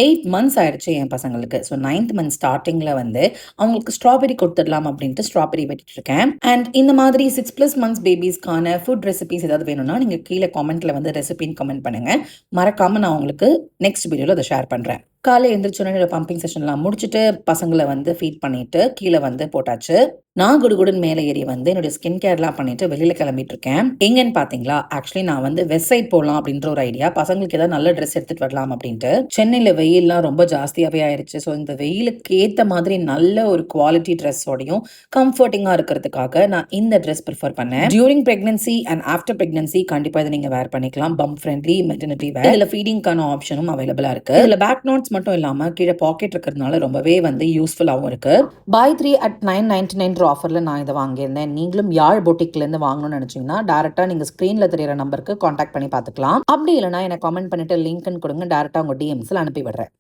8 months ஆயிடுச்சு என் பசங்களுக்கு. So 9th month ஸ்டார்டிங்கில் வந்து அவங்களுக்கு ஸ்ட்ராபெரி கொடுத்துடலாம் அப்படின்ட்டு ஸ்ட்ராபெரி வெட்டிட்டு இருக்கேன். அண்ட் இந்த மாதிரி 6+ மந்த்ஸ் பேபிஸ்க்கான ஃபுட் ரெசிபிஸ் ஏதாவது வேணும்னா நீங்கள் கீழே காமெண்ட்ல வந்து ரெசிபின்னு கமெண்ட் பண்ணுங்க. மறக்காம நான் உங்களுக்கு நெக்ஸ்ட் வீடியோவில் அதை ஷேர் பண்ணுறேன். காலை எழுந்திரிச்சோடனே பம்பிங் செஷன்லாம் முடிச்சுட்டு பசங்களை வந்து ஃபீட் பண்ணிட்டு கீழே வந்து போட்டாச்சு. நான் குடுகுடன் மேலே ஏறி வந்து என்னுடைய ஸ்கின் கேர்லாம் பண்ணிட்டு வெளியில கிளம்பிட்டு இருக்கேன். எங்கன்னு பாத்தீங்களா, ஆக்சுவலி நான் வந்து வெஸ்ட் சைட் போடலாம் அப்படின்ற ஒரு ஐடியா, பசங்களுக்கு ஏதாவது நல்ல ட்ரெஸ் எடுத்துட்டு வரலாம் அப்படின்ட்டு. சென்னையில வெயில்லாம் ரொம்ப ஜாஸ்தியாவே ஆயிடுச்சு. ஸோ இந்த வெயிலுக்கு ஏத்த மாதிரி நல்ல ஒரு குவாலிட்டி ட்ரெஸ்ஸோடையும் கம்ஃபர்டிங்கா இருக்கிறதுக்காக நான் இந்த ட்ரெஸ் ப்ரிஃபர் பண்ணேன். During pregnancy and after pregnancy கண்டிப்பா இதை நீங்க வேர் பண்ணிக்கலாம். பம்ப் ஃப்ரெண்ட்லி, மெட்டர்னிட்டி வேர். இதுல ஃபீடிங்கான ஆப்ஷனும் அவைலபிளா இருக்கு. இதுல பேக் நோட்ஸ் மட்டும் இல்லாம கீழே பாக்கெட் இருக்கிறதுனால ரொம்பவே வந்து யூஸ்ஃபுல்லாகவும் இருக்கு. buy 3 at 999 ஆஃபரில் நான் இதை வாங்கியிருந்தேன். நீங்களும் யாழ் பொட்டிக்லேருந்து வாங்கணும்னு நினச்சிங்கன்னா டேரெக்டாக நீங்கள் ஸ்க்ரீனில் தெரியிற நம்பருக்கு காண்டாக்ட் பண்ணி பார்த்துக்கலாம். அப்படி இல்லைனா எனக்கு கமெண்ட் பண்ணிட்டு லிங்க்னு கொடுங்க, டேரெக்டாக உங்கள் டிஎம்ஸில் அனுப்பி விடுறேன்.